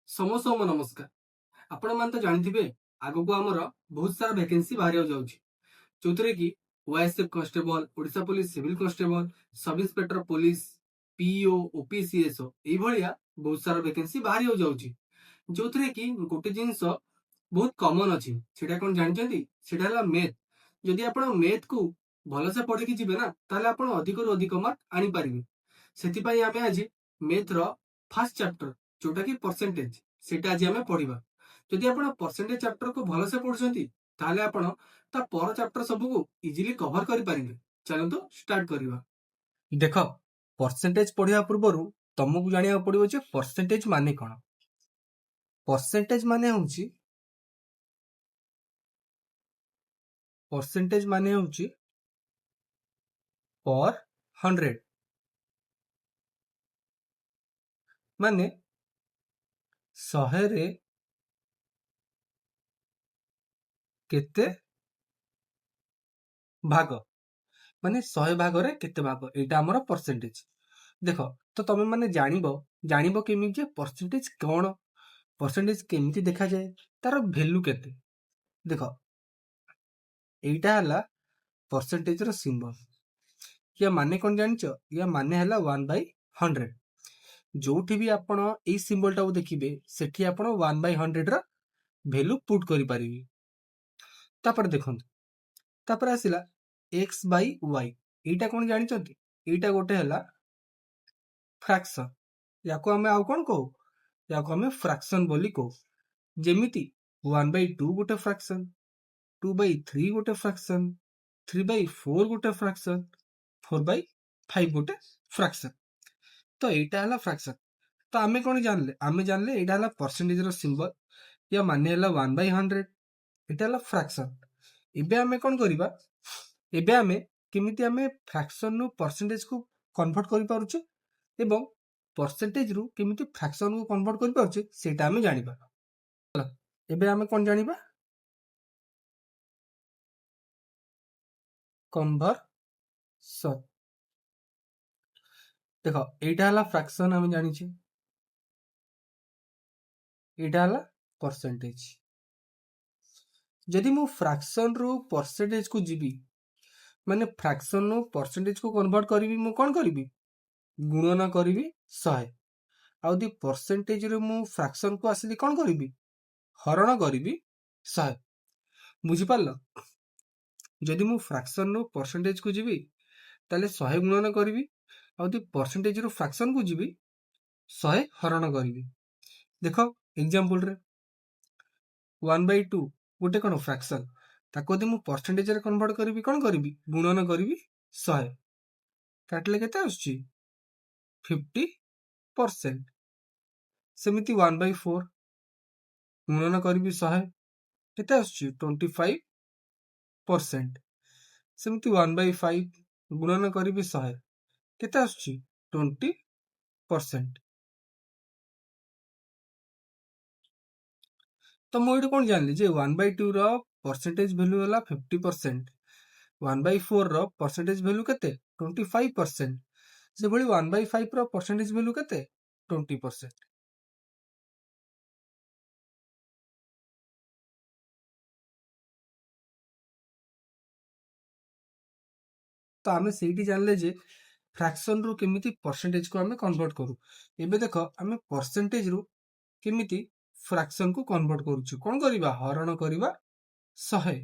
ସମସ୍ତଙ୍କୁ ନମସ୍କାର। ଆପଣମାନେ ତ ଜାଣିଥିବେ ଆଗକୁ ଆମର ବହୁତ ସାରା ଭ୍ୟାକେନ୍ସି ବାହାରିବାକୁ ଯାଉଛି, ଯୋଉଥିରେ କି OASF constable, Odisha police civil constable, sub inspector police, PEO, OPCSO ଏଇଭଳିଆ ବହୁତ ସାରା ଭ୍ୟାକେନ୍ସି ବାହାରିବାକୁ ଯାଉଛି। ଯୋଉଥିରେ କି ଗୋଟେ ଜିନିଷ ବହୁତ କମନ ଅଛି, ସେଟା କଣ ଜାଣିଛନ୍ତି? ସେଟା ହେଲା ମେଥ। ଯଦି ଆପଣ ମେଥ କୁ ଭଲସେ ପଢିକି ଯିବେ ନା, ତାହେଲେ ଆପଣ ଅଧିକରୁ ଅଧିକ ମାର୍କ ଆଣିପାରିବେ। ସେଥିପାଇଁ ଆମେ ଆଜି ମେଥ ର ଫାର୍ଷ୍ଟ ଚାପ୍ଟର, ଯୋଉଟା କି ପରସେଣ୍ଟେଜ, ସେଇଟା ଆଜି ଆମେ ପଢିବା। ଯଦି ଆପଣ ପରସେଣ୍ଟେଜ ଚାପ୍ଟରକୁ ଭଲସେ ପଢୁଛନ୍ତି, ତାହେଲେ ଆପଣ ତା ପର ଚାପ୍ଟର ସବୁକୁ ଇଜିଲି କଭର କରିପାରିବେ। ଚାଲନ୍ତୁ ଷ୍ଟାର୍ଟ କରିବା। ଦେଖ, ପରସେଣ୍ଟେଜ ପଢିବା ପୂର୍ବରୁ ତମକୁ ଜାଣିବାକୁ ପଡିବ ଯେ ପରସେଣ୍ଟେଜ ମାନେ କଣ। ପରସେଣ୍ଟେଜ ମାନେ ହଉଛି पर 100, ମାନେ 100 ରେ କେତେ ଭାଗ, ମାନେ 100 ଭାଗରେ କେତେ ଭାଗ, ଏଇଟା ଆମର ପରସେଣ୍ଟେଜ। ଦେଖ, ତ ତମେ ମାନେ ଜାଣିବ କେମିତି ଯେ ପରସେଣ୍ଟେଜ କଣ, ପରସେଣ୍ଟେଜ କେମିତି ଦେଖାଯାଏ, ତାର ଭ୍ୟାଲୁ କେତେ। ଦେଖ, ଏଇଟା ହେଲା ପରସେଣ୍ଟେଜ ର ସିମ୍ବଲ। ୟା ମାନେ କଣ ଜାଣିଛ? ୟା ମାନେ ହେଲା 1/100। ଯୋଉଠି ବି ଆପଣ ଏଇ ସିମ୍ବଲ ଟାକୁ ଦେଖିବେ, ସେଠି ଆପଣ 1/100 ର ଭ୍ୟାଲୁ ପୁଟ୍ କରିପାରିବେ। ତାପରେ ଦେଖନ୍ତୁ, ତାପରେ ଆସିଲା x/y। ଏଇଟା କଣ ଜାଣିଛନ୍ତି? ଏଇଟା ଗୋଟେ ହେଲା ଫ୍ରାକ୍ସନ। ୟାକୁ ଆମେ ଆଉ କଣ କହୁ? ୟାକୁ ଆମେ ଫ୍ରାକ୍ସନ ବୋଲି କହୁ। ଯେମିତି 1/2 ଗୋଟେ ଫ୍ରାକ୍ସନ, 2/3 ଗୋଟେ ଫ୍ରାକ୍ସନ, 3/4 ଗୋଟେ ଫ୍ରାକ୍ସନ, 4/5 ଗୋଟେ ଫ୍ରାକ୍ସନ। ତ ଏଇଟା ହେଲା ଫ୍ରାକ୍ସନ। ତ ଆମେ କଣ ଜାଣିଲେ? ଆମେ ଜାଣିଲେ ଏଇଟା ହେଲା ପରସେଣ୍ଟେଜ ର ସିମ୍ବଲ, ୟା ମାନେ ହେଲା 1/100। ଏଇଟା ହେଲା ଫ୍ରାକ୍ସନ। ଏବେ ଆମେ କଣ କରିବା? ଏବେ ଆମେ କେମିତି ଆମେ ଫ୍ରାକ୍ସନ ରୁ ପରସେଣ୍ଟେଜ କୁ କନଭର୍ଟ କରିପାରୁଛେ ଏବଂ ପରସେଣ୍ଟେଜ ରୁ କେମିତି ଫ୍ରାକ୍ସନ କୁ କନଭର୍ଟ କରିପାରୁଛେ, ସେଇଟା ଆମେ ଜାଣିବା। ଏବେ ଆମେ କଣ ଜାଣିବା? କନଭର୍ସନ। ଦେଖ, ଏଇଟା ହେଲା ଫ୍ରାକ୍ସନ, ଆମେ ଜାଣିଛେ। ଏଇଟା ହେଲା ପରସେଣ୍ଟେଜ। ଯଦି ମୁଁ ଫ୍ରାକ୍ସନ ରୁ ପରସେଣ୍ଟେଜ କୁ ଯିବି, ମାନେ ଫ୍ରାକ୍ସନ ରୁ ପରସେଣ୍ଟେଜ କୁ କନଭର୍ଟ କରିବି, ମୁଁ କଣ କରିବି? ଗୁଣନ କରିବି 100। ଆଉ ଯଦି ପରସେଣ୍ଟେଜ ରୁ ମୁଁ ଫ୍ରାକ୍ସନ କୁ ଆସିଲି, କଣ କରିବି? ହରଣ କରିବି 100। ବୁଝିପାରିଲ? ଯଦି ମୁଁ ଫ୍ରାକ୍ସନ ରୁ ପରସେଣ୍ଟେଜ କୁ ଯିବି, ତାହେଲେ 100 ଗୁଣନ କରିବି। ଆଉ ଯଦି ପରସେଣ୍ଟେଜ ରୁ ଫ୍ରାକ୍ସନ କୁ ଯିବି, 100 ହରଣ କରିବି। ଦେଖ, ଏକ୍ସାମ୍ପଲ ରେ 1/2 ଗୋଟେ କଣ ଫ୍ରାକ୍ସନ, ତାକୁ ଯଦି ମୁଁ ପରସେଣ୍ଟେଜ ରେ କନଭର୍ଟ କରିବି, କଣ କରିବି? ଗୁଣନ କରିବି 100। କାଟିଲେ କେତେ ଆସୁଛି? 50%। ସେମିତି 1/4 ଗୁଣନ କରିବି 100, କେତେ ଆସୁଛି? 25%। ସେମିତି 1/5 ଗୁଣନ କରିବି 100, କେତେ ଆସୁଛି? 20%। ତ ମୁଁ ଏଇଠୁ କଣ ଜାଣିଲି ଯେ 1/2 ର ପରସେଣ୍ଟେଜ ଭ୍ୟାଲୁ ହେଲା 50%, 1/4 ର ପରସେଣ୍ଟେଜ ଭ୍ୟାଲୁ କେତେ? 25%। ସେଭଳି 1/5 ର ପରସେଣ୍ଟେଜ ଭ୍ୟାଲୁ କେତେ? 20%। ତ ଆମେ ସେଇଠି ଜାଣିଲେ ଯେ ଫ୍ରାକ୍ସନ ରୁ କେମିତି ପରସେଣ୍ଟେଜ କୁ ଆମେ କନଭର୍ଟ କରୁ। ଏବେ ଦେଖ, ଆମେ ପରସେଣ୍ଟେଜ ରୁ କେମିତି ଫ୍ରାକ୍ସନ କୁ କନଭର୍ଟ କରୁଛୁ। କଣ କରିବା? ହରଣ କରିବା 100।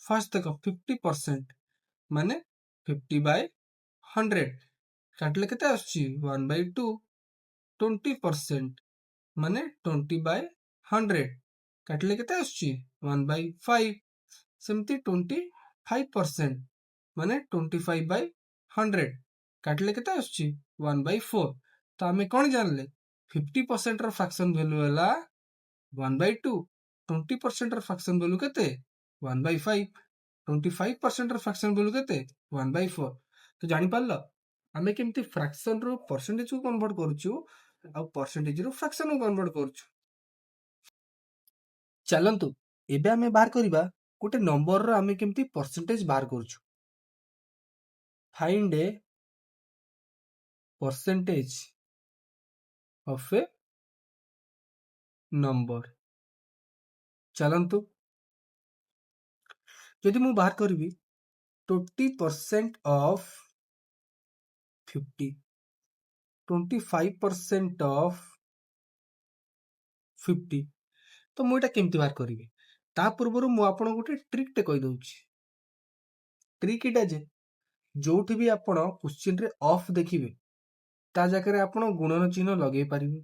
ଫାର୍ଷ୍ଟ ଦେଖ, 50% ମାନେ 50/100। କାଟିଲେ କେତେ ଆସୁଛି? 1/2। 20% ମାନେ 20/100। କାଟିଲେ କେତେ ଆସୁଛି? 1/5। ସେମିତି 25% ମାନେ 25/100। କାଟିଲେ କେତେ ଆସୁଛି? 1/4। ତ ଆମେ କଣ ଜାଣିଲେ? 50% ର ଫ୍ରାକ୍ସନ ଭ୍ୟାଲୁ ହେଲା 1/2। 20% ର ଫ୍ରାକ୍ସନ ଭ୍ୟାଲୁ କେତେ? 1/5। 25% ର ଫ୍ରାକ୍ସନ ଭ୍ୟାଲୁ କେତେ? 1/4। ତ ଜାଣିପାରିଲ ଆମେ କେମିତି ଫ୍ରାକ୍ସନ ରୁ ପରସେଣ୍ଟେଜ କୁ କନଭର୍ଟ କରୁଛୁ ଆଉ ପରସେଣ୍ଟେଜ ରୁ ଫ୍ରାକ୍ସନ କୁ କନଭର୍ଟ କରୁଛୁ। ଚାଲନ୍ତୁ ଏବେ ଆମେ ବାହାର କରିବା ଗୋଟେ ନମ୍ବରର ଆମେ କେମିତି ପରସେଣ୍ଟେଜ ବାହାର କରୁଛୁ। Find a percentage of a number. ଚାଲନ୍ତୁ ଯଦି ମୁଁ ବାହାର କରିବି 20% ଅଫ୍ 50, 25% ଅଫ୍ 50, ତ ମୁଁ ଏଇଟା କେମିତି ବାହାର କରିବି? ତା ପୂର୍ବରୁ ମୁଁ ଆପଣଙ୍କୁ ଗୋଟେ ଟ୍ରିକ୍ଟେ କହିଦଉଛି। ଟ୍ରିକ୍ ଏଇଟା ଯେ ଯୋଉଠି ବି ଆପଣ କ୍ୱେଶ୍ଚିନ୍ରେ ଅଫ୍ ଦେଖିବେ ତା ଜାଗାରେ ଆପଣ ଗୁଣନ ଚିହ୍ନ ଲଗେଇ ପାରିବେ।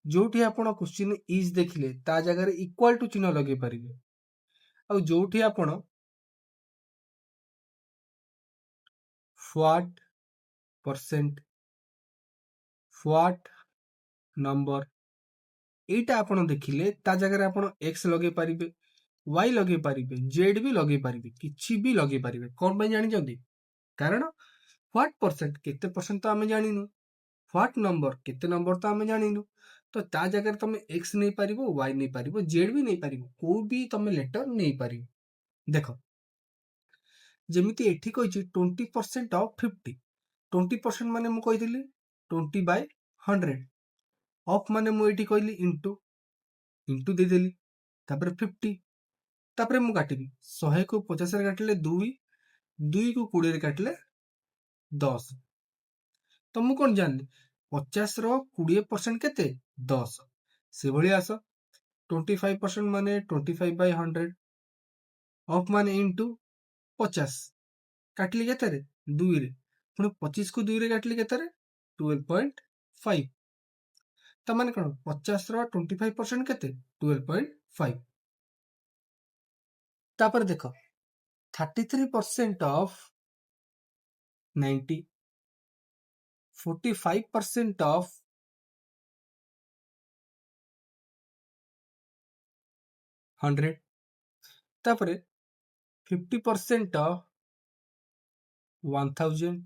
ଯୋଉଠି ଆପଣ କ୍ୱେଶ୍ଚିନ୍ ଇଜ୍ ଦେଖିଲେ ତା ଜାଗାରେ ଇକ୍ୱାଲ୍ ଟୁ ଚିହ୍ନ ଲଗେଇ ପାରିବେ। ଆଉ ଯୋଉଠି ଆପଣ ହ୍ୱାଟ୍ ପରସେଣ୍ଟ, ହ୍ୱାଟ୍ ନମ୍ବର, এইটা ଆପଣ ଦେଖିଲେ ତା ଜାଗାରେ ଆପଣ ଏକ୍ସ ଲଗେଇ ପାରିବେ, ୱାଇ ଲଗେଇ ପାରିବେ, ଜେଡ୍ ବି ଲଗେଇ ପାରିବେ, କିଛି ବି ଲଗେଇ ପାରିବେ। କଣ ପାଇଁ ଜାଣିଛନ୍ତି? କାରଣ ହ୍ୱାଟ୍ ପରସେଣ୍ଟ କେତେ ପରସେଣ୍ଟ ତ ଆମେ ଜାଣିନୁ, ହ୍ୱାଟ୍ ନମ୍ବର କେତେ ନମ୍ବର ତ ଆମେ ଜାଣିନୁ। ତ ତା ଜାଗାରେ ତମେ ଏକ୍ସ ନେଇପାରିବ, ୱାଇ ନେଇପାରିବ, ଜେଡ୍ ବି ନେଇପାରିବ, କୋଉ ବି ତମେ ଲେଟର ନେଇପାରିବ। ଦେଖ ଯେମିତି ଏଠି କହିଛି 20% ଅଫ୍ 50, 20% ମାନେ ମୁଁ କହିଥିଲି 20/100, ଅଫ୍ ମାନେ ମୁଁ ଏଠି କହିଲି ଇଣ୍ଟୁ, ଇଣ୍ଟୁ ଦେଇଦେଲି, ତାପରେ 50, ତାପରେ ମୁଁ କାଟିବି 100 କୁ 50 ରେ କାଟିଲେ 2, 2 କୁ 20 ରେ କାଟିଲେ 10। ତ ମୁଁ କଣ ଜାଣିଲି 50 ର 20% କେତେ? 10। ସେଭଳି ଆସ 25% ମାନେ 25/100, ଅଫ୍ ମାନେ ଇଣ୍ଟୁ 50, କାଟିଲି କେତେରେ? 2 ରେ, ପୁଣି 25 କୁ 2 ରେ କାଟିଲି କେତେରେ? 12.5। ତା ମାନେ କଣ 50 ର 25% କେତେ? 12.5। ତାପରେ ଦେଖ 33% ଅଫ୍ 90, 45% ଅଫ୍ 100, ତାପରେ 50% ଅଫ୍ 1000,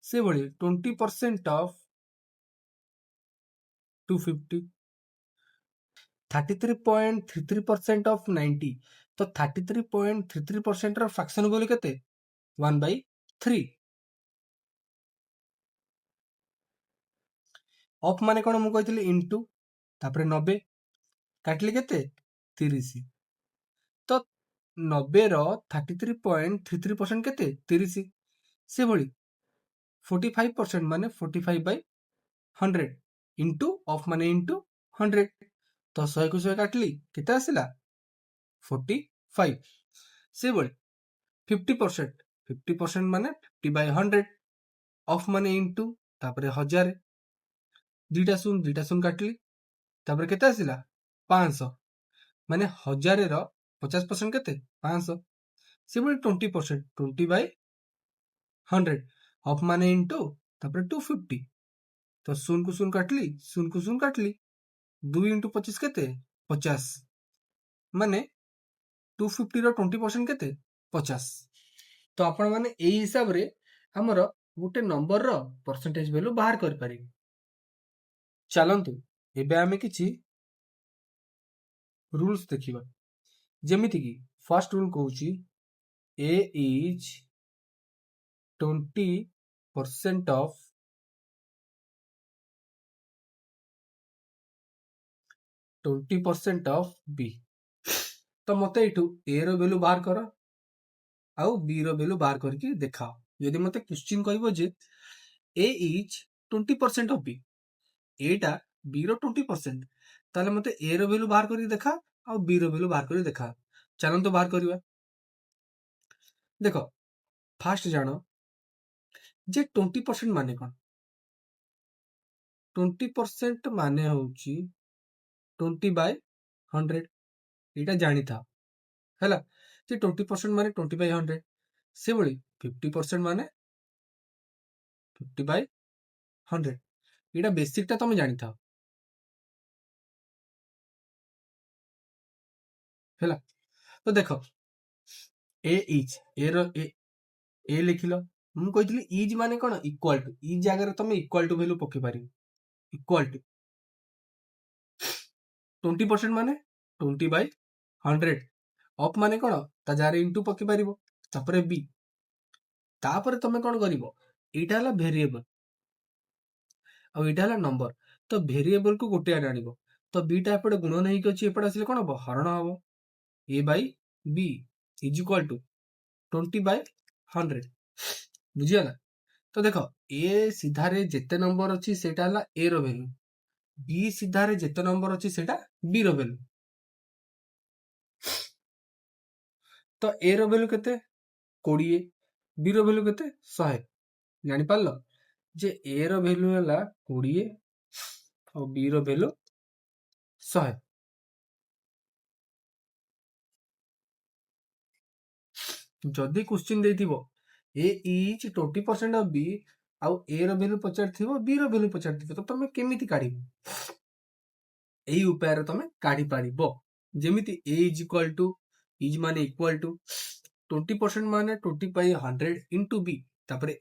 ସେଭଳି 20% ଅଫ୍ 250, 33.33% ଅଫ୍ 90, ତ 33.33% ର ଫ୍ରାକ୍ସନ ବୋଲି କେତେ? 1/3। ଅଫ୍ ମାନେ କଣ ମୁଁ କହିଥିଲି ଇଣ୍ଟୁ, ତାପରେ 90, କାଟିଲି କେତେ? 30। ତ 90 ର 33.33% କେତେ? 30। ସେଭଳି 45% ମାନେ 45/100 ଇଣ୍ଟୁ, ଅଫ୍ ମାନେ ଇଣ୍ଟୁ 100, ତ 100 କୁ 100 କାଟିଲି କେତେ ଆସିଲା? 45। ସେଭଳି 50%, 50% ମାନେ 50/100, ଅଫ୍ ମାନେ ଇଣ୍ଟୁ, ତାପରେ 1000, ଦୁଇଟା ଶୂନ କାଟିଲି, ତାପରେ କେତେ ଆସିଲା? 500, ମାନେ 1000 ର 50% କେତେ? 500। ସେଭଳି 20%, 20/100, ଅଫ୍ ମାନେ ଇଣ୍ଟୁ, ତାପରେ 250, ତ ଶୂନ କୁ ଶୂନ କାଟିଲି, 2 ଇଣ୍ଟୁ 25 କେତେ? 50, ମାନେ 250 ର 20% କେତେ? 50। ତ ଆପଣ ମାନେ ଏଇ ହିସାବରେ ଆମର ଗୋଟେ ନମ୍ବରର ପରସେଣ୍ଟେଜ ଭ୍ୟାଲୁ ବାହାର କରିପାରିବେ। ଚାଲନ୍ତୁ ଏବେ ଆମେ କିଛି ରୁଲ୍ସ ଦେଖିବା। ଯେମିତିକି ଫାର୍ଷ୍ଟ ରୁଲ୍ କହୁଛି A is 20% of 20% of B। ତ ମତେ ଏଇଠୁ A ର ଭ୍ୟାଲୁ ବାହାର କର ଆଉ B ର ଭ୍ୟାଲୁ ବାହାର କରିକି ଦେଖାଅ। ଯଦି ମତେ କ୍ୱେଶ୍ଚିନ୍ କହିବ ଯେ A is 20% of B, ଏଇଟା B ର 20%, ତାହେଲେ ମତେ A ର ଭ୍ୟାଲୁ ବାହାର କରିକି ଦେଖା ଆଉ B ର ଭ୍ୟାଲୁ ବାହାର କରିକି ଦେଖା। ଚାଲନ୍ତୁ ବାହାର କରିବା। ଦେଖ ଫାର୍ଷ୍ଟ ଜାଣ ଯେ 20% ମାନେ କଣ? 20% ମାନେ ହଉଛି 20/100, ଏଇଟା ଜାଣିଥାଅ ହେଲା। ଯେ 20% ମାନେ 20/100, ସେଭଳି 50% ମାନେ 50/100, ଏଇଟା ବେସିକଟା ତମେ ଜାଣିଥାଅ ହେଲା। ତ ଦେଖ ଏ ଇଜ୍, ଏ ଲେଖିଲ, ମୁଁ କହିଥିଲି ଇଜ୍ ମାନେ କଣ? ଇକ୍ୱାଲ ଟୁ, ଇଜ୍ ଜାଗାରେ ତମେ ଇକ୍ୱାଲ ଟୁ ଭ୍ୟାଲୁ ପକେଇ ପାରିବ। ଇକ୍ୱାଲ ଟୁ 20% ମାନେ 20/100, ଅଫ୍ ମାନେ କଣ? ତା ଜାଗାରେ ଇଣ୍ଟୁ ପକେଇ ପାରିବ, ତାପରେ B, ତାପରେ ତମେ କଣ କରିବ? ଏଇଟା ହେଲା ଭେରିଏବଲ ଆଉ ଏଇଟା ହେଲା ନମ୍ବର, ତ ଭେରିଏବଲ କୁ ଗୋଟେ ଆଡେ ଆଣିବ। ତ ବିଟା ଏପଟେ ଗୁଣନ ହେଇକି ଅଛି, ଏପଟେ ଆସିଲେ କଣ ହବ? ହରଣ ହବ। ଏ ବାଇ ବି ଇଜ ଇକ୍ୱାଲ ଟୁ 20/100। ବୁଝିଗଲା? ତ ଦେଖ, ଏ ସିଧାରେ ଯେତେ ନମ୍ବର ଅଛି ସେଇଟା ହେଲା ଏ ର ଭ୍ୟାଲୁ, ବି ସିଧାରେ ଯେତେ ନମ୍ବର ଅଛି ସେଇଟା ବି ର ଭ୍ୟାଲୁ। ତ ଏ ର ଭ୍ୟାଲୁ କେତେ? 20, ବି ର ଭ୍ୟାଲୁ କେତେ? 100। ଜାଣିପାରିଲ ଯେ ଏ ର ଭ୍ୟାଲୁ ହେଲା 20 ଆଉ ବି ର ଭ୍ୟାଲୁ 100। ଯଦି କ୍ୱେଶ୍ଚିନ୍ ଦେଇଥିବ ଏ ଇଜ 20% ଅଫ ବି ଆଉ ଏ ର ଭ୍ୟାଲୁ ପଚାରିଥିବ, ବି ର ଭ୍ୟାଲୁ ପଚାରିଥିବ, ତ ତମେ କେମିତି କାଢିବ? ଏଇ ଉପାୟରେ ତମେ କାଢି ପାରିବ। ଯେମିତି ଏ ଇଜ ଇକ୍ୱାଲ ଟୁ, ଇଜ ମାନେ ଇକ୍ୱାଲ ଟୁ 20% ମାନେ 20/100 ଇଣ୍ଟୁ ବି, ତାପରେ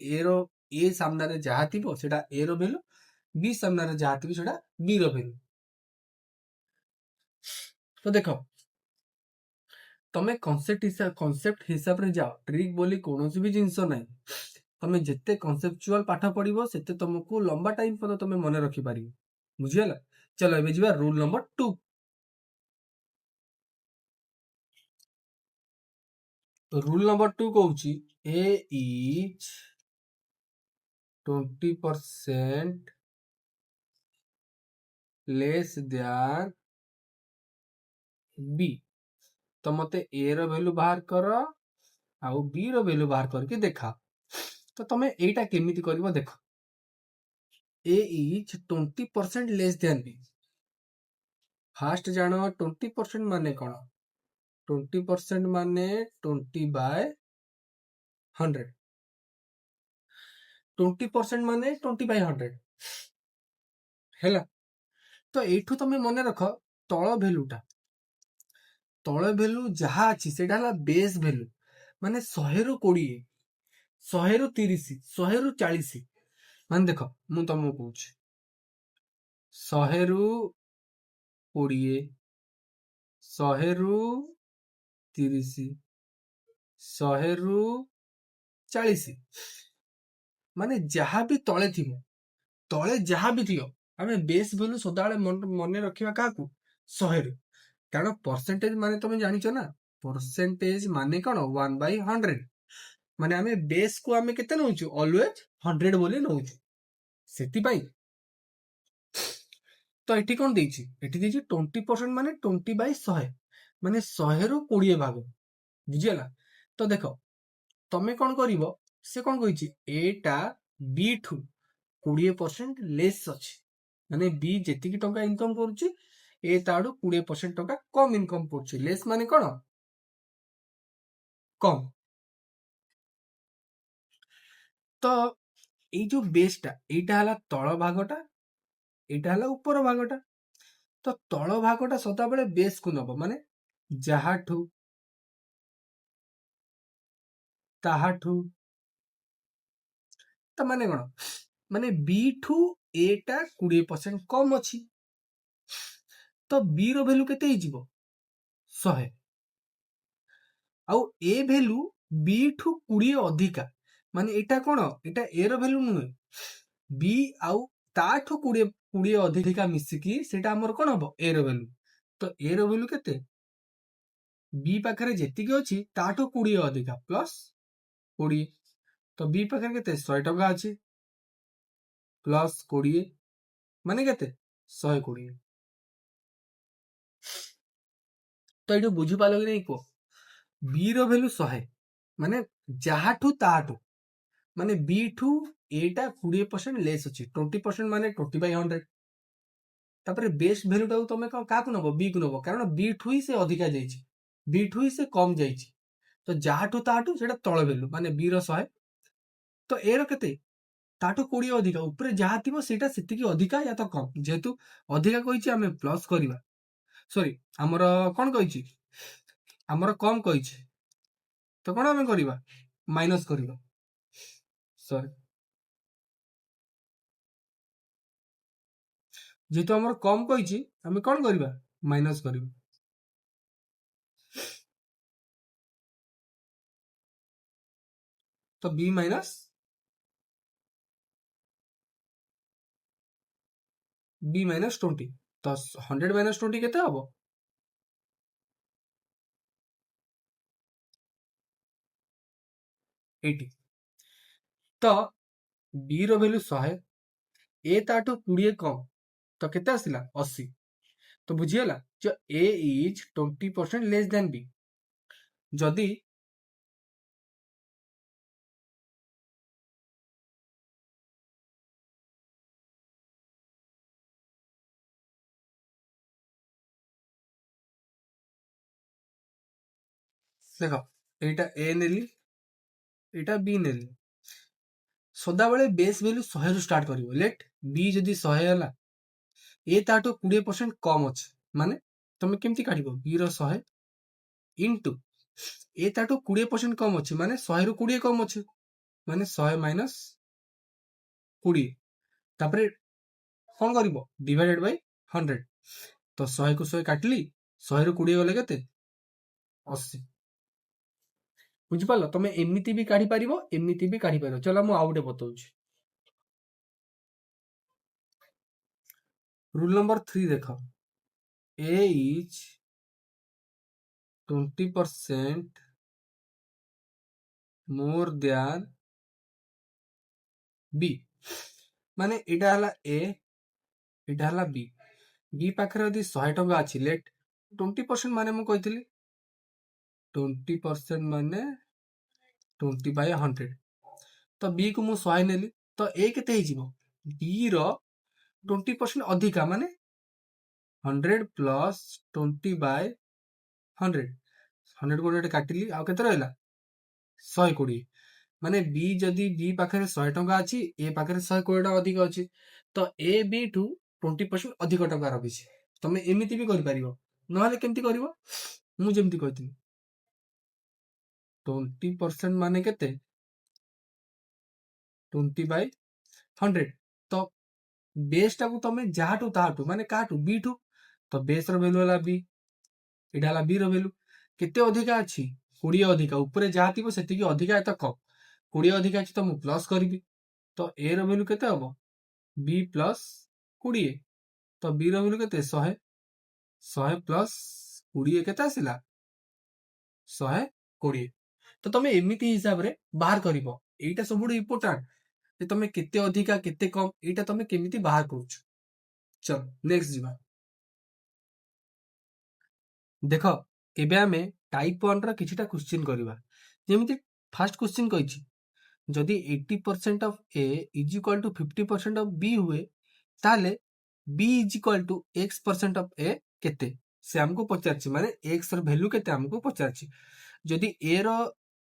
ଏ ସାମ୍ନାରେ ଯାହା ଥିବ ସେଟା ଏ ର ଭ୍ୟାଲୁ, ବି ସାମ୍ନାରେ ଯାହା ଥିବ ସେଟା ବି ର ଭ୍ୟାଲୁ। ତ ଦେଖ, ତମେ କନସେପ୍ଟ ହିସାବରେ ଯାଅ, ଟ୍ରିକ୍ ବୋଲି କୌଣସି ବି ଜିନିଷ ନାହିଁ। ତମେ ଯେତେ କନସେପଚୁଆଲ ପାଠ ପଢିବ ସେତେ ତମକୁ ଲମ୍ବା ଟାଇମ ପର୍ଯ୍ୟନ୍ତ ତମେ ମନେ ରଖିପାରିବ। ବୁଝିଗଲା? ଚलो ଏବେ ଯିବା ରୁଲ ନମ୍ବର 2। ରୁଲ ନମ୍ବର 2 କହୁଛି ଏ ଇଜ 20% ଲେସ୍ ଦ୍ୟାନ୍ ବି। ତ ମତେ ଏ ର ଭ୍ୟାଲୁ ବାହାର କର ଆଉ ବି ର ଭ୍ୟାଲୁ ବାହାର କରିକି ଦେଖା। ତ ତମେ ଏଇଟା କେମିତି କରିବ ଦେଖ। A is 20% less than B. First ଜାଣ 20% ମାନେ କଣ? 20% ମାନେ 20/100। 20% ମାନେ 20/100 ହେଲା। ତ ଏଇଠୁ ତମେ ମନେ ରଖ ତଳ ଭ୍ୟାଲୁଟା, ତଳ ଭ୍ୟାଲୁ ଯାହା ଅଛି ସେଇଟା ହେଲା ବେସ୍ ଭ୍ୟାଲୁ, ମାନେ 100 ରୁ 20, 100 ରୁ 30, 100 ରୁ 40। ମାନେ ଦେଖ ମୁଁ ତମକୁ କହୁଛି 100 ରୁ 20, 100 ରୁ 30, 100 ରୁ 40, ମାନେ ଯାହା ବି ତଳେ ଥିବ, ତଳେ ଯାହା ବି ଥିବ, ଆମେ ବେସ୍ ଭ୍ୟାଲୁ ସଦାବେଳେ ମନେ ରଖିବା କାହାକୁ? 100 ରୁ। କାରଣ ପରସେଣ୍ଟେଜ ମାନେ ତମେ ଜାଣିଛ ନା, ପରସେଣ୍ଟେଜ ମାନେ କଣ? 1/100। ମାନେ ଆମେ ବେସ୍ କୁ ଆମେ କେତେ ନଉଛୁ? ଅଲୱେଜ 100 ବୋଲି ନଉଛୁ। ସେଥିପାଇଁ ତ ଏଠି କଣ ଦେଇଛି? ଏଠି ଦେଇଛି 20% ମାନେ 20/100, ମାନେ 100 ରୁ 20 ଭାଗ। ବୁଝିଗଲା? ତ ଦେଖ ତମେ କଣ କରିବ, ସେ କଣ କହିଛି? ଏଟା ବି ଠୁ 20% ଲେସ୍ ଅଛି, ମାନେ ବି ଯେତିକି ଟଙ୍କା ଇନକମ କରୁଛି ଏ ତାଠୁ 20% ଟଙ୍କା କମ ଇନକମ କରୁଛି। ଲେସ୍ ମାନେ କଣ? କମ। ତ ଏଇ ଯୋଉ ବେସ୍ ଟା, ଏଇଟା ହେଲା ତଳ ଭାଗଟା, ଏଇଟା ହେଲା ଉପର ଭାଗଟା। ତ ତଳ ଭାଗଟା ସଦାବେଳେ ବେସ୍ କୁ ନବ, ମାନେ ଯାହାଠୁ ତାହାଠୁ। ତା ମାନେ କଣ? ମାନେ ବି ଠୁ ଏଟା 20% କମ ଅଛି, ତ ବି ର ଭ୍ୟାଲୁ କେତେ ହେଇଯିବ? 100। ଆଉ ଏ ଭ୍ୟାଲୁ ବି ଠୁ 20 ଅଧିକା, ମାନେ ଏଇଟା କଣ? ଏଇଟା ଏ ର ଭ୍ୟାଲୁ ନୁହେଁ, ବି ଆଉ ତାଠୁ 20 ଅଧିକା ମିଶିକି ସେଇଟା ଆମର କଣ ହବ? ଏ ର ଭ୍ୟାଲୁ। ତ ଏ ର ଭ୍ୟାଲୁ କେତେ? ବି ପାଖରେ ଯେତିକି ଅଛି ତାଠୁ 20 ଅଧିକା ପ୍ଲସ୍ 20। ତ ବି ପାଖରେ କେତେ? 100 ଟଙ୍କା ଅଛି ପ୍ଲସ୍ 20 ମାନେ କେତେ? 120। ତ ଏଇଠୁ ବୁଝିପାରିଲ କି ନାଇଁ କୁହ? ବି ର ଭ୍ୟାଲୁ 100, ମାନେ ଯାହାଠୁ ତାଠୁ, ମାନେ ବି ଠୁ ଏଟା 20% ଲେସ୍ ଅଛି, 20% ମାନେ 20/100। ତାପରେ ବେଷ୍ଟ ଭ୍ୟାଲୁଟାକୁ ତମେ କାହାକୁ ନବ? ବି କୁ ନବ, କାରଣ ବି ଠୁ ହିଁ ସେ ଅଧିକା ଯାଇଛି, ବି ଠୁ ହିଁ ସେ କମ ଯାଇଛି। ତ ଯାହାଠୁ ତାଠୁ ସେଇଟା ତଳ ଭ୍ୟାଲୁ, ମାନେ ବି ର 100। ତ ଏ ର କେତେ? ତାଠୁ 20 ଅଧିକା, ଉପରେ ଯାହା ଥିବ ସେଇଟା ସେତିକି ଅଧିକା ୟା ତ କମ। ଯେହେତୁ ଅଧିକା କହିଛି ଆମେ ପ୍ଲସ୍ କରିବା, ସରି ଆମର କଣ କହିଛି? ଆମର କମ କହିଛି, ତ କଣ ଆମେ କରିବା? ମାଇନସ କରିବା। ସରି, ଯେହେତୁ ଆମର କମ କହିଛି ଆମେ କଣ କରିବା? ମାଇନସ କରିବା। ତ b ମାଇନସ b माइनस 20 तो 100 माइनस 20 केते हबो 80 तो b रो वैल्यू 100 a ताठू 20 कम तो केते आसिला 80 तो बुझियला जो a is 20% less than b जदि देख एटा a Nelly Etah b Nelly सदाबेले base value 100 रु स्टार्ट करिवो लेट b जदि 100 हला a ताठू 20% कम अछि माने तमे केमती काढिबो b रो 100 इनटू a ताठू 20% कम अछि माने 100 रु 20 कम अछि माने 100 माइनस 20 तापरे कोन करिवो डिवाइडेड बाय 100 तो 100 को 100 काटली 100 रु 20 गले केते 80 बुझिपालो तमे एमिति भी काढी परिवो एमिति भी काढी परिवो चलो मु आउटे बतौछि रूल नंबर 3 देखो a is 20% more than b माने एटा हला a एटा हला b b पाखरे यदि 100 टका अछि लेट 20% माने मु कहितली 20% माने 20 बाय 100 तो b को मु 100 नेली तो a केते हे जिवो b रो 20% अधिका माने 100 प्लस 20 बाय 100 100 को काटिली आ केते रहला 120 माने b जदि b पाखरे 100 टका अछि a पाखरे 120 टका अधिक अछि तो a b टू 20% अधिक टका रखिछि तमे एमिति भी करि परिबो नहले केमति करिवो मु जेमति कहितली 20% माने केते 20 बाय 100 तो बेस टाकू तमे जाटू ताटू माने काटू बी टू तो बेस रो वैल्यू हला बी एटा हला बी रो वैल्यू केते अधिका अछि 20 अधिका ऊपर जा थिबो सेतिकी अधिका एत कम 20 अधिका अछि तो मु प्लस करबी तो ए रो वैल्यू केते हबो बी प्लस 20 तो बी रो वैल्यू केते 100 100 प्लस 20 केते आसिला 120 तो तमे एमिति हिसाब रे बाहर करिवो एटा सबुड इंपोर्टेंट जे तमे केते अधिका केते कम एटा तमे केमिति बाहर करूछ चलो नेक्स्ट जीवा देखो एबे आमे टाइप 1 रा किछिटा क्वेश्चन करिवा जेमिति फर्स्ट क्वेश्चन कहिछि जदि 80% of a is equal to 50% of b हुए ताले b is equal to x% of a केते से हमको पचारछि माने x रो वैल्यू केते हमको पचारछि जदि a रो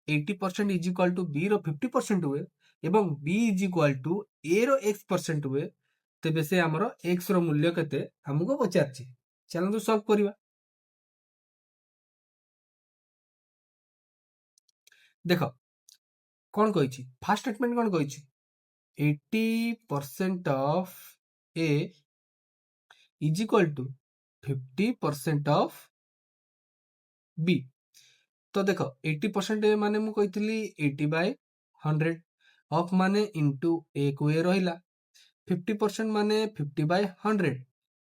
80% इज इक्वल टू b रो 50% हुए एवं b is equal to a रो x% हुए तेबे से हमरो x रो मूल्य केते हमको पचारछि चलो सॉल्व करिवा देखो कौन कही फास्ट स्टेटमेंट कौन कही 80% of A is equal to 50% of B तो देखो 80% ए माने मु कही 80 बाय 100 ऑफ माने इंटू ए को ए रहिला 50% माने 50 बाय 100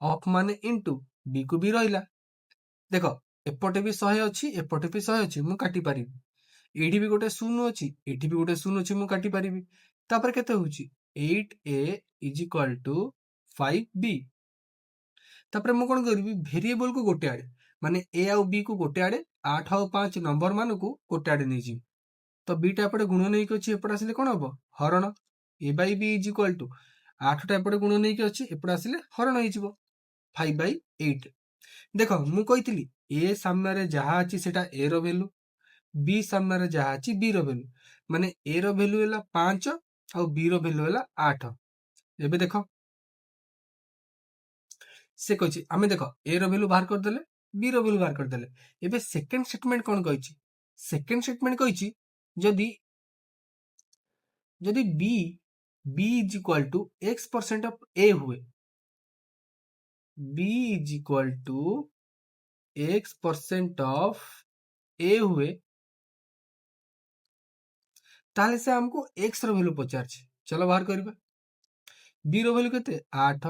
ऑफ माने इंटू बी को बी रहिला देखो एपटे भी 100 अछि एपटे भी 100 अछि मु काटी परिबी एठी भी गोटे शून्य अछि एठी भी गोटे शून्य अछि मु काटी परिबी तापर केते होउची 8a is equal to 5b तापर मु कोन करबी वेरिएबल को गोटे आडे माने a आउ b को गोटे आडे 8 आउ 5 नंबर मान को गोटे आडे नै जी तो b टा एपटे गुण नै के अछि एपटे आसिले कोन हबो हरण a by b is equal to 8 टा एपटे गुण नै के अछि एपटे आसिले हरण होई जिवो 5 बाय 8 देखो मु कहितली a सामने रे जहा अछि सेटा a रो वैल्यू b सामने रे जहा अछि b रो वैल्यू माने a रो वैल्यू हैला 5 और b रो वैल्यू हैला 8 एबे देखो से कहिछि आमे देखो a रो वैल्यू बाहर कर देले b रो वैल्यू बाहर कर देले एबे सेकंड स्टेटमेंट कोन कहिछि सेकंड स्टेटमेंट कहिछि जदि जदि b is equal to x% of a हुए b is equal to x% of a हुए ताले से हमको x रो वैल्यू पचार चलो बाहर करबा b रो वैल्यू केते 8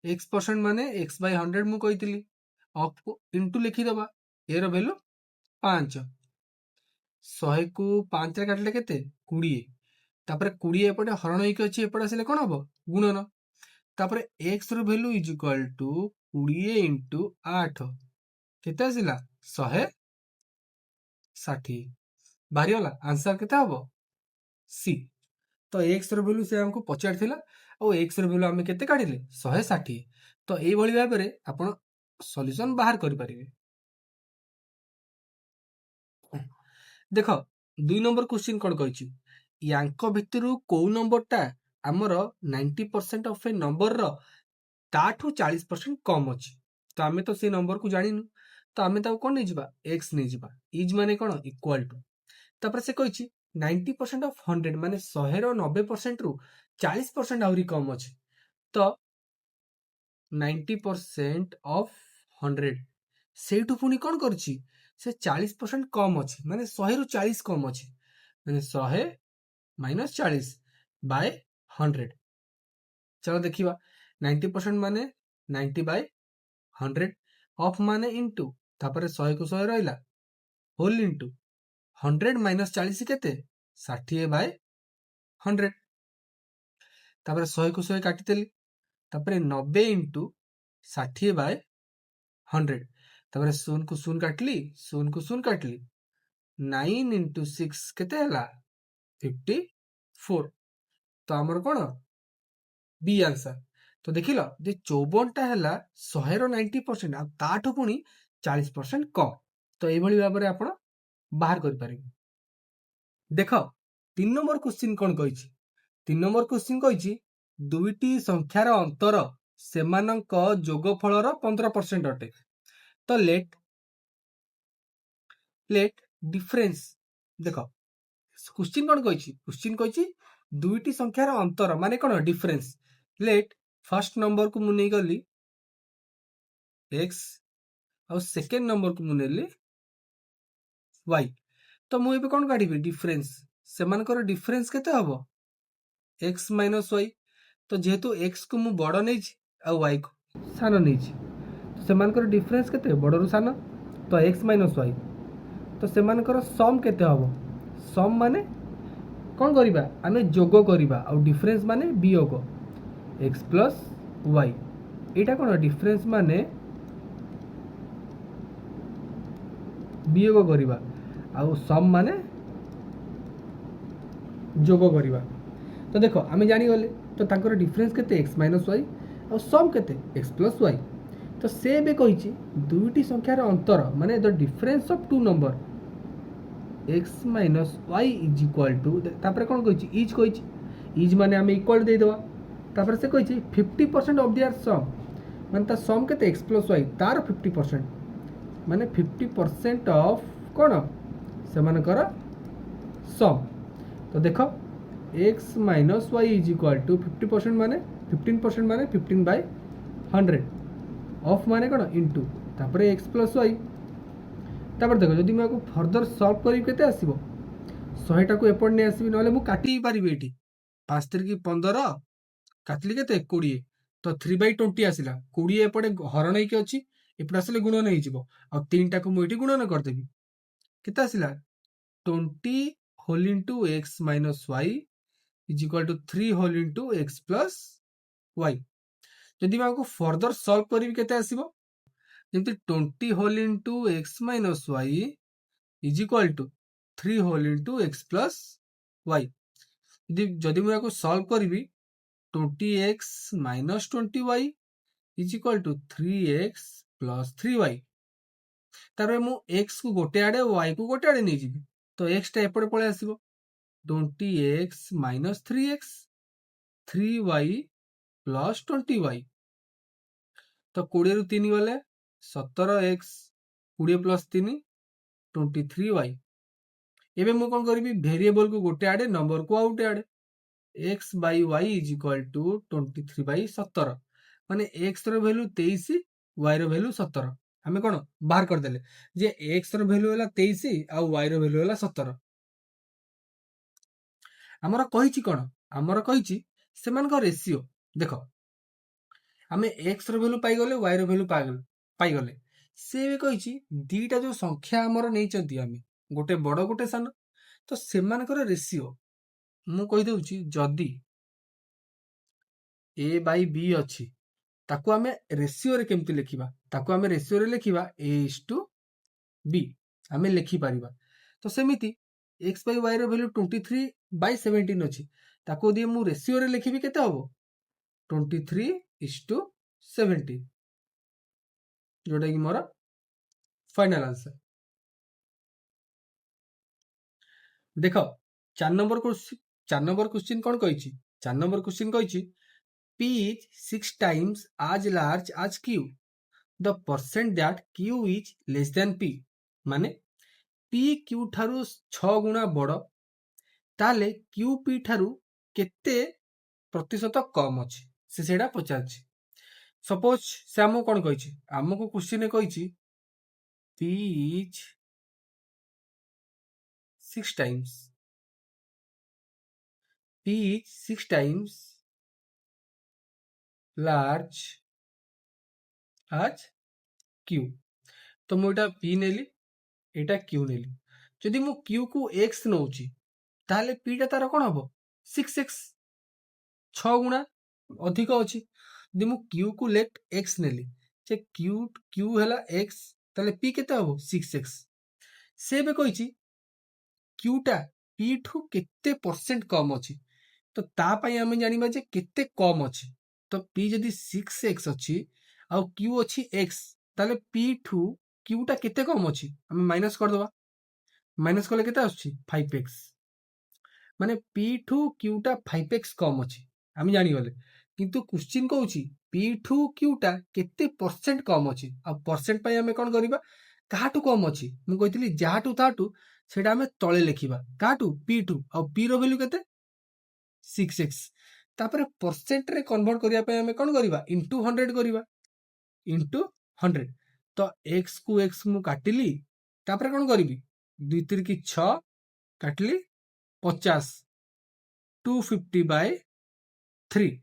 x% ମାନେ x by 100 ମୁଁ କହିଥିଲି ଅଫ୍ ଇଣ୍ଟୁ ଲେଖିଦେବା a ର ଭ୍ୟାଲୁ 5 100 କୁ 5 ରେ କାଟିଲେ କେତେ 20 ତାପରେ 20 ଏପଟେ ହରଣ ହେଇକି ଅଛି ଏପଟେ ଆସିଲେ କଣ ହବ ଗୁଣନ ତାପରେ x ର value is equal to 20 into 8 କେତେ ଆସିଲା 160 ବାହାରିଗଲା ଆନ୍ସର କେତେ ହବ ସି ତ x ର ଭ୍ୟାଲୁ ସେ ଆମକୁ ପଚାରିଥିଲା ଆଉ x ର ଭ୍ୟାଲୁ ଆମେ କେତେ କାଢିଲେ 160 ତ ଏଇଭଳି ଭାବରେ ଆପଣ ସଲ୍ୟୁସନ ବାହାର କରିପାରିବେ ଦେଖ 2 ନମ୍ବର क्वेश्चन କଣ କହିଛି ୟାଙ୍କ ଭିତରୁ କୋଉ ନମ୍ବରଟା ଆମର 90% ଅଫ ଏ ନମ୍ବରର ତାଠୁ 40% କମ ଅଛି ତ ଆମେ ତ ସେ ନମ୍ବରକୁ ଜାଣିନୁ ତ ଆମେ ତାକୁ କଣ ନେଇଯିବା x ନେଇଯିବା ଇଜ ମାନେ କଣ ଇକ୍ୱାଲ ଟୁ ତାପରେ ସେ କହିଛି 90% ଅଫ 100 ମାନେ 100 ର 90% ରୁ 40% ଆହୁରି କମ ଅଛି ତ 90% ଅଫ 100 ସେଇଠୁ ପୁଣି କଣ କରୁଛି ସେ 40% କମ ଅଛି ମାନେ 100 ରୁ 40 କମ ଅଛି ମାନେ 100 ମାଇନସ 40 ବାय 100 चलो देखिए 90% माने 90 बाय 100 ऑफ माने इनटू तापर 100 को 100 रहिला होल इनटू 100 माइनस 40 केते 60 बाय 100 तापर 100 को 100 काटी देली तापर 90 इनटू 60 बाय 100 तापर 0 को 0 काटली 0 को 0 काटली 9 इनटू 6 केते हला 54 तो हमर कोन बी आंसर तो देखिल जे 54टा है 100 रो 90% आ ताठो पुनी 40% कम तो एभली भाबरे आपण बाहर कर पारिबे देख 3 नंबर क्वेश्चन कोन कहिछि 3 नंबर क्वेश्चन कहिछि दुईटी संख्यार अंतर सेमानंक जोगफलर 15% अटे तो लेट डिफरेंस देख क्वेश्चन कोन कहिछि क्वेश्चन कहिछि दुईटी संख्यार अंतर माने कोन डिफरेंस लेट फर्स्ट नंबर को मुझे गली एक्स और सेकेंड नंबर को मुझे वाई तो मुझे कौन काढ़ी डिफरेंस से डिफरेंस केते हबो एक्स माइनस वाई तो जेहेतु एक्स को मुझे बड़ नहीं वाई को सान नहीं तो डिफरेंस केते बड़ सान तो एक्स माइनस वाई तो से सम केते हबो सम माने कौन करिबा आमे जोग करिबा और डिफरेंस माने वियोग एक्स प्लस वाई एटा कौन डिफरेंस माने वियोग करिबा आउ सम माने जोग करिबा तो देखो आमे जानी गले तो तांकर डिफरेंस केते x माइनस वाई और सम केते x प्लस वाई तो से बे कहिछि दुईटी संख्यार अंतर माने the difference of two number x minus y is equal to तापर कोन कहिछि इज माने आमे इक्वल दे देबा तापर से कहिछि 50% ऑफ देयर सम माने ता सम केते x प्लस वाई तार 50% माने 50% ऑफ कोन से मानकर सम तो देखो x minus y is equal to 50% माने 15% माने 15 बाय 100 ऑफ माने कोन इनटू तापर x प्लस वाई तापर देखो जदि मैं फर्दर सॉल्व करी केते आसीबो 100 टा को एपड ने आसीबी नले मु काटी पारिबे एठी 5 3 15 काटली केते 20 तो 3/20 आसिला 20 एपडे हरण ही के अछि एपड आसले गुणन ही जिवो आ 3 टा को मु एठी गुणन कर देबी केते आसिला 20 whole into x minus y is equal to 3 whole into x plus y जदि मैं आपको फर्दर सॉल्व करी केते आसीबो जेंति 20 whole into x minus y is equal to 3 whole into x plus y जदि मैं आपको सॉल्व करी 20x minus 20y is equal to 3x plus 3y तारे मु x को गोटे आड़े y को गोटे आड़े नहीं जीवी तो x टा एपटे पळे आसीबो 20x minus 3x 3y plus 20y तो 20 रु 3 गले 17x 20 प्लस 3 23y एबे मु कोन करबी वेरिएबल को गोटे आड़े नंबर को आउटे आड़े x by y is equal to 23 by 17 माने x रो वैल्यू 23 y रो वैल्यू 17 हमें कोन बाहर कर देले जे x रो वैल्यू होला 23 आ y रो वैल्यू होला 17 हमरा कहिछि कोन हमरा कहिछि सेमान को रेशियो देखो ଆମେ x ର ଭ୍ୟାଲୁ ପାଇଗଲେ y ର ଭ୍ୟାଲୁ ପାଇଗଲେ। ସେ ଏବେ କହିଛି ଦିଟା ଯୋଉ ସଂଖ୍ୟା ଆମର ନେଇଛନ୍ତି ଆମେ, ଗୋଟେ ବଡ ଗୋଟେ ସାନ, ତ ସେମାନଙ୍କର ରେସିଓ ମୁଁ କହିଦେଉଛି, ଯଦି a ବାଇ b ଅଛି ତାକୁ ଆମେ ରେସିଓରେ କେମିତି ଲେଖିବା? ତାକୁ ଆମେ ରେସିଓରେ ଲେଖିବା a:b ଆମେ ଲେଖିପାରିବା। ତ ସେମିତି x ବାଇ y ର ଭ୍ୟାଲୁ 23/17 ଅଛି, ତାକୁ ଯଦି ମୁଁ ରେସିଓରେ ଲେଖିବି କେତେ ହବ? 23:17, ଯୋଉଟା କି ମୋର फाइनल आंसर। देख 4 नंबर क्वेश्चन कौन कही? 4 नंबर क्वेश्चन कही P is 6 times as large as Q. The percent that Q is less than P, माने P Q ठारू 6 गुणा बड़, ताले Q P ठारू केते प्रतिशत कम अछि से सेडा पचारछि। सपोज से हमको कौन कही? हमको क्वेश्चन कही P is 6 times, P is 6 times large as Q। तो मुझे P नेली, एटा Q नेली। जदि मु Q को X नौची ताले P टा तार कौन हबो? 6x, 6 गुणा अधिक अछि। जदि मु Q को लेफ्ट X नेली, जे Q हैला X, ताले P केते हबो? 6x। से बे कहिची Q टा P ठू केते परसेंट कम अछि, तो ता पई हमें जानिबा जे केते कम अछि। तो P जदि 6x अछि आउ Q अछि x, ताले P ठू Q टा केते कम अछि, हमें माइनस कर दबा। माइनस कले केते आछि? 5x। माने P ठू Q टा 5x कम अछि, हम जानि गले। किंतु क्वेश्चन कहूची P ठू Q टा केते परसेंट कम अछि। आ परसेंट पई हमें कोन करिबा? काहाटू कम अछि, मु कहितली जाहाटू ताटू सेटा हमें तळे लेखिबा। काहाटू? P ठू। आ P रो वैल्यू केते? 6x। तापर परसेंट रे कन्वर्ट करिया पे हमें कोन करिबा? इनटू 100 करिबा, इनटू 100। तो x को x मु काटिली, तापर कोन करिबी? 2 3 की 6 काटली 50, 250/3।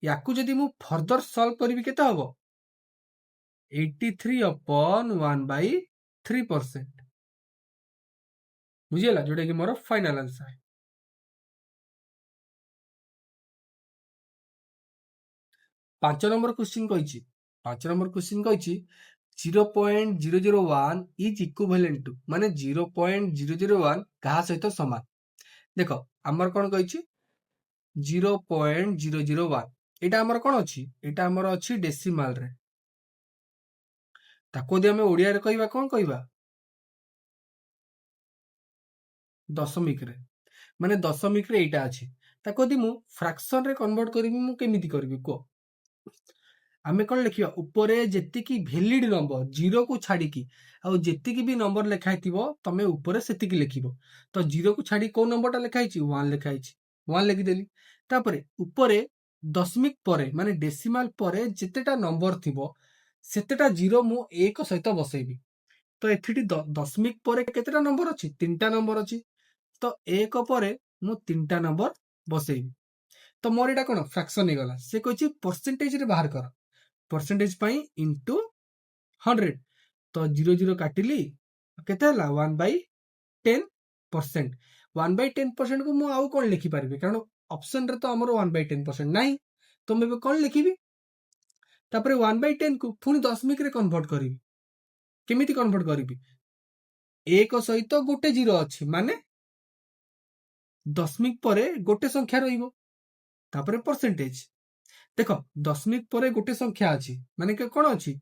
याकू जदि मु फर्दर सॉल्व करिबी केते हबो? 83/1/3%। बुझियला, जोटा कि मोर फाइनल आंसर। 5 नंबर क्वेश्चन कही, 5 नंबर क्वेश्चन कही 0.001 इज इक्विवेलेंट टू, माने 0.001 कहा सहित समान। देख आमर कौन कही 0.001, एटा आमर कौन अछि? एटा आमर अछि डेसिमाल रे। ताको यदि हमें ओडिया रे कहिबा कौन कहिबा? दशमिक रे। माने दशमिक रे एटा अछि। ताको यदि मु फ्रैक्शन रे कन्वर्ट करिबी, मु केमिति करिबी को? आमे कौन लिखिबा? ऊपर जेतिकी वैलिड नंबर जीरो को छाड़ी की आउ जेतिकी भी नंबर लिखाई थिबो तमे ऊपर सेतिकी लिखिबो। तो जीरो को छाड़ी को नंबरटा लिखाई छि? 1 लिखाई छि, 1 लिखि देली। तापरे ऊपर दशमिक परे माने डेसिमाल परे जेतेटा नंबर थिबो सेतेटा जीरो मु एक सहित बसैबी। तो एथिटी दशमिक परे केतेटा नंबर अछि? 3टा नंबर अछि। तो एक परे मु 3टा नंबर बसैबी। तो मोर एटा कोन फ्रैक्शन हे गला। से कहछि परसेंटेज रे बाहर कर, परसेंटेज पाई इनटू 100। तो 0 0 काटिली केते हला? 1/10%। 1/10% को मु आउ कोन लिखि पारिबे? कारण ऑप्शन रे तो हमर 1/10% नाही, तो मैं कोन लिखिबी? तापरे 1/10 को पुनी दशमिक रे कन्वर्ट करिबी। केमिति कन्वर्ट करिबी? एक सहित गोटे जीरो अछि, माने दशमिक परे गोटे संख्या रहिबो, तापरे परसेंटेज। देख दशमिक परे गोटे संख्या अछि, माने के कोन अछि?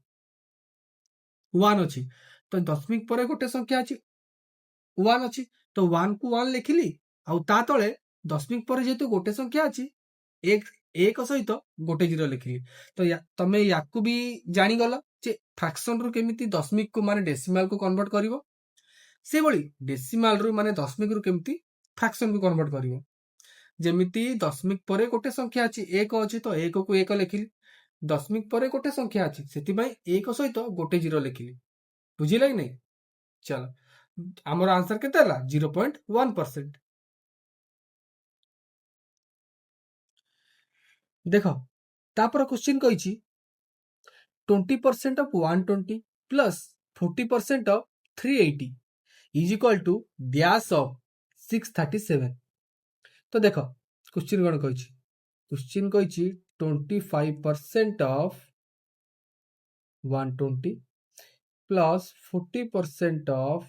1 अछि। तो दशमिक परे गोटे संख्या अछि 1 अछि, तो 1 को 1 लिखिली आउ ता तळे दशमिक परे जेतु गोटे संख्या अछि एक सहित गोटे जीरो लिखिली। तो तमे याकू भी जानी गला जे फ्रैक्शन रु केमिति दशमिक को माने डेसिमल को कन्वर्ट करिवो, से बळी डेसिमल रु माने दशमिक रु केमिति फ्रैक्शन को कन्वर्ट करिवो। जेमिति दशमिक परे गोटे संख्या अछि 1 अछि, तो 1 को 1 लिखिली। दशमिक परे गोटे संख्या अछि, सेति पई 1 सहित गोटे जीरो लिखिली। बुझिला कि नै? चलो हमर आंसर केते हला? 0.1%। देख तापर question कहिछि 20% of 120 plus 40% of 380 is equal to dash of 637. तो देख क्वेश्चन कौन कही क्वेश्चन कही 25% of 120 plus 40% of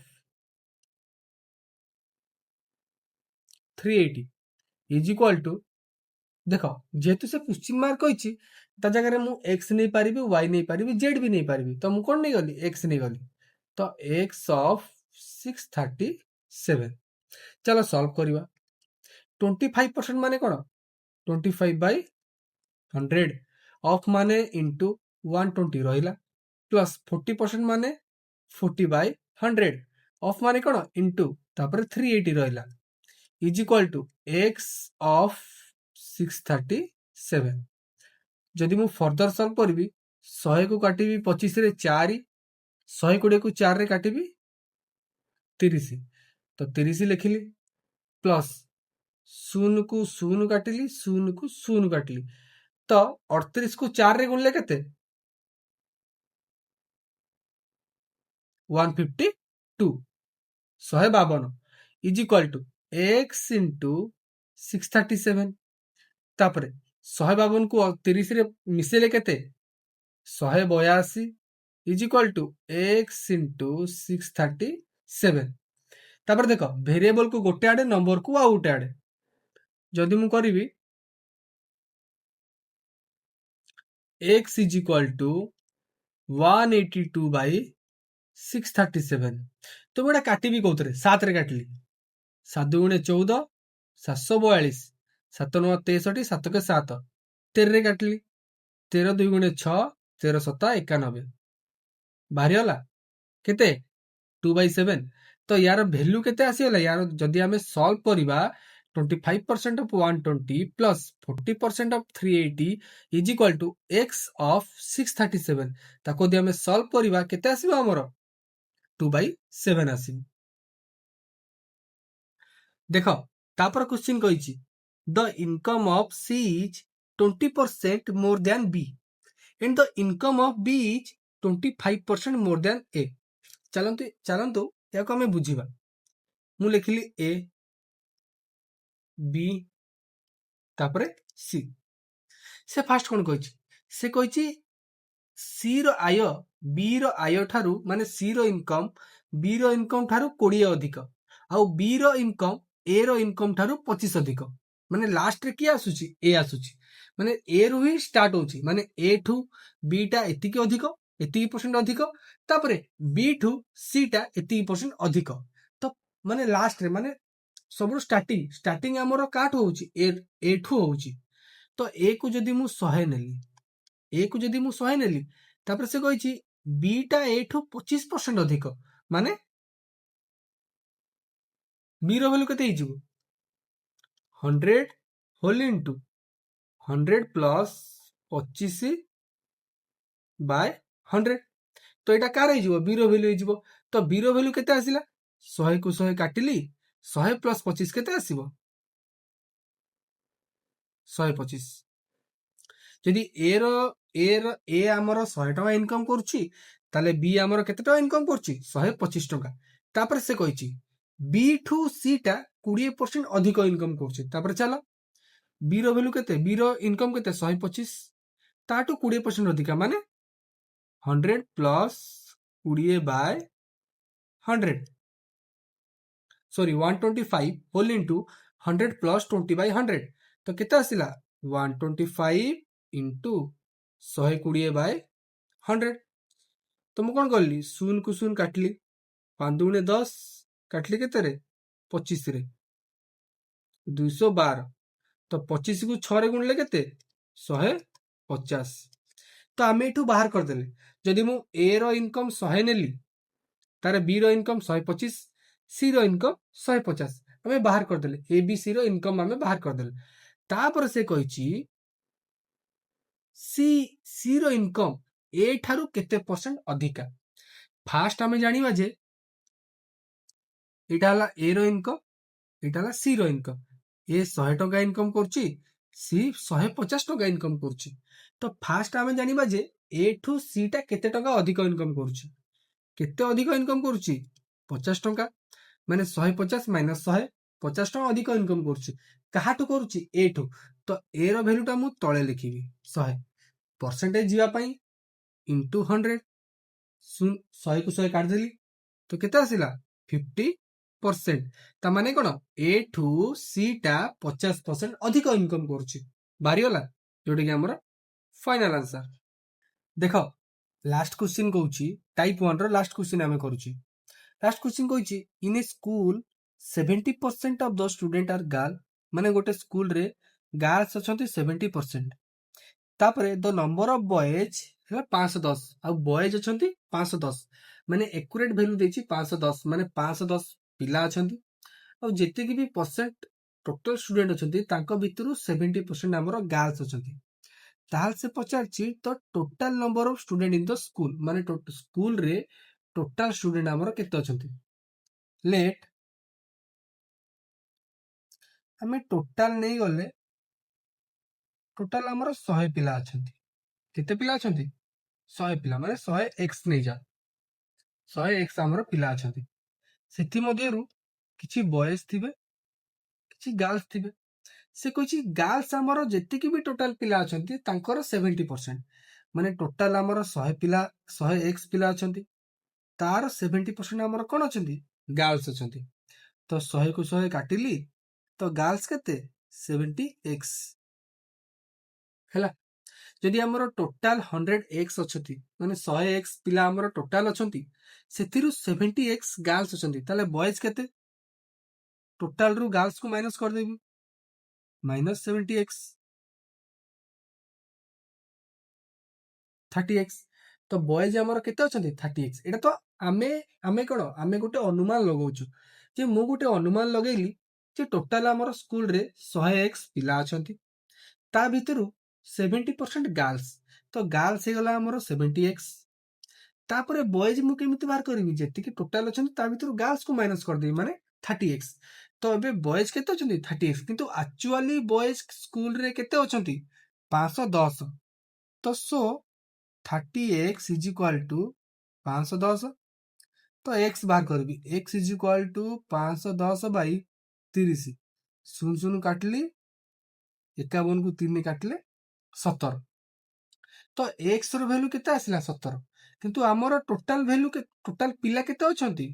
380 is equal to देख जेहेतु से क्वेश्चन मार्क कही ता जगह मु x नहीं पारि y नहीं पारि z भी नहीं पारि तो मु कौन नहीं गली x नहीं गली तो x of 637 चलो सॉल्व करवा 25% माने कौन 25/100 ऑफ माने इंटू 120 रहिला प्लस 40% माने 40/100 ऑफ माने कौन इंटू तापर 380 रहिला is equal to x of 637 जदि मु फर्दर सॉल्व करबी 100 को काटिबी 25 रे 4 120 को 4 रे काटिबी 30 तो 30 लिखिली प्लस 0 को 0 काटिली 0 को 0 काटिली तो 38 को 4 रे गुणले केते 152 152 is equal to x into 637 तापरे 152 को 30 रे मिसेले केते 182 is equal to x into 637 तापर देख वेरिएबल को गोटे आड़े नंबर को आ गोटे आड़े जदि मु करिवि x is equal to 182 by 637 तो मुझे काटिबी कौन 7 रे काटिली 7 गुणे 14 742 7 9 63 7 के 7 13 रे काटिली 13 2 गुणे 6 13 7 91 बाहरी होला केते 2/7 तो यार वैल्यू केते आसीला यार जदि हमें सॉल्व करिबा 25% of 120 plus 40% of 380 is equal to x of 637 ताको दि हमें सॉल्व करिबा केते आसीबा हमर 2/7 आसीबा देखो तापर क्वेश्चन कहिछि the income of C is 20% more than B and the income of B is 25% more than A चलंतु याको हमें बुझिबा मु लिखिली A B तापरे C से फास्ट कोन कहिछि से कहिछि C रो आय B रो आय ठारू माने C रो इनकम B रो इनकम ठारू 20 अधिक आ B रो इनकम A रो इनकम ठारू 25 अधिक माने लास्ट रे की आसुची A आसुची माने A रो ही स्टार्ट होची माने A ठू B टा एति के अधिक एति % अधिक तापरे B ठू C टा एति % अधिक तो माने लास्ट रे माने सब स्टार्टिंग हमर काठ होची ए ठू होची तो ए को जदी मु 100 नेली तापर से कहिछि बी टा ए ठू 25% अधिक माने बी रो वैल्यू कते हिजिबो 100 होल इनटू 100 प्लस 25/100 तो एटा कार हिजिबो बी रो वैल्यू हिजिबो तो बी रो वैल्यू कते आसिला 100 को 100 काटिली 100 प्लस 25 केते आसीबो 125 जदि ए आमर 100 टका इनकम करछि ताले बी आमर केते टका इनकम करछि 125 टका तापर से कहिछि बी ठू सी टा 20% अधिक इनकम करछि तापर चलो बी रो वैल्यू केते बी रो इनकम केते 125 ताटू 20% अधिक माने 100 plus 20/100 sorry 125 whole into 100 plus 20/100 तो केते आसिला 125 इंटू 120/100 तो मु कौन कली 0 को 0 काटली 5 गुणे 10 काटली केते रे 25 रे 212 तो 25 को 6 रे गुणले केते 150 तो आमे एठू बाहर कर देले जदि मु ए रो इनकम 100 नेली तारे बी रो इनकम 125 सी रो इनकम 150 हमें बाहर कर देले A B C row income हमें बाहर कर देले तापर से कहिछि सी रो इनकम ए ठारू केते परसेंट अधिका फास्ट हमें जानिबा जे एटा हला ए रो इनकम एटा हला सी रो इनकम ए 100 टका इनकम करछि सी 150 टका इनकम करछि तो फास्ट हमें जानिबा जे ए ठू सी टा केते टंका अधिक इनकम करुछि केते अधिक इनकम करुछि 50 टंका माने 150 माइनस 100 50 टंका अधिक इनकम करुछि काहाठू करुछि ए ठू तो ए रो वैल्यू टा मु तळे लिखिबी 100 परसेंटेज जीवा पई इनटू 100 100 को 100 काट देली तो केते आसिला 50% ता माने कोन ए ठू सी टा 50% अधिक इनकम करुछि बारी होला जोटी कि हमर फाइनल आंसर देखो लास्ट क्वेश्चन कहूची टाइप 1 रो लास्ट क्वेश्चन आमे करूची लास्ट क्वेश्चन कहूची in a school 70% of the student are girl माने गोटे स्कूल रे गर्ल्स अछंती 70% तापरे द नंबर ऑफ बॉयज है 510 आ बॉयज अछंती 510 माने एक्यूरेट वैल्यू देची 510 माने 510 पिला अछंती आ जेते की भी परसेंट टोटल स्टूडेंट अछंती तांको भितरु 70% हमरो गर्ल्स अछंती ताल से पचारची तो total number of student in the school माने स्कूल रे टोटल स्टूडेंट हमरो केते अछंती लेट हमें टोटल नहीं गले टोटल हमरो 100 पिला अछंती केते पिला अछंती 100 पिला माने 100 एक्स नहीं जा 100 एक्स हमरो पिला अछंती सेति मध्यरु किछि बॉयज थिबे किछि गर्ल्स थिबे से कहि गर्ल्स हमरो जेति की भी टोटल पिला अछंती तांकर 70% माने टोटल हमरो 100 पिला 100 एक्स पिला अछंती तार 70% हमरो कोन अछंती गर्ल्स अछंती तो 100 को 100 काटिली तो गर्ल्स केते 70 एक्स हैला जदि हमरो टोटल 100 एक्स अछंती माने 100 एक्स पिला हमरो टोटल अछंती सेथिरु 70 एक्स गर्ल्स अछंती ताले बॉयज केते टोटल रु गर्ल्स को माइनस कर देबी माइनस 70 एक्स 30 एक्स तो बॉयज हमर केते अछंती 30 एक्स एटा तो आमे आमे कोन आमे गोटे अनुमान लगाउछु जे मु गोटे अनुमान लगेली जे टोटल हमर स्कूल रे 100 एक्स पिला अछंती ता भितरु 70% गर्ल्स तो गर्ल्स हे गला हमर 70 एक्स तापरे बॉयज मु केमिति बार करबी जेति कि टोटल अछंती ता भितरु गर्ल्स को माइनस कर देबी माने 30 एक्स तो एबे बॉयज केते अछंती 30 एक्स किंतु एक्चुअली बॉयज स्कूल रे केते अछंती 510 तो सो 30x इज इक्वाल टू 510 तो x बाहर करबी x is equal to 510 by 30 शून्य शून्य काटली 51 को 3 काटले 17 तो x रो वैल्यू केते आसिला 17 किंतु हमर टोटल वैल्यू के टोटल पिला केते अछंती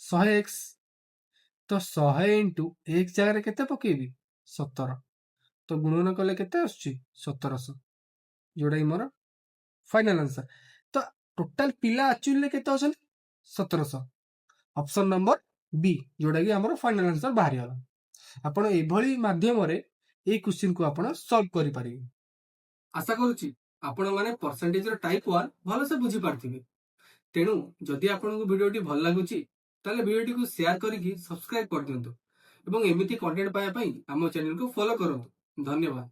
100x तो 100 इनटू x जगह रे केते पकेबी 17 तो गुणन कले केते आछी 1700 जोड़ा ही मोर फाइनल आंसर तो टोटल पिला एक्चुअली केते अछन 1700 ऑप्शन नंबर बी जोड़ा कि हमर फाइनल आंसर बाहरी होला आपण एभली माध्यम रे ए क्वेश्चन को आपण सॉल्व करि परिबे आशा करूची आपण माने परसेंटेज रो टाइप 1 भलो से बुझी पारथिबे तेनु जदि आपण को वीडियोटी भल लागुची ताले वीडियोटी को शेयर करिकि सब्सक्राइब कर दियंतु एवं एमिति कंटेंट पाया पई हम चैनल को फॉलो करंतु धन्यवाद।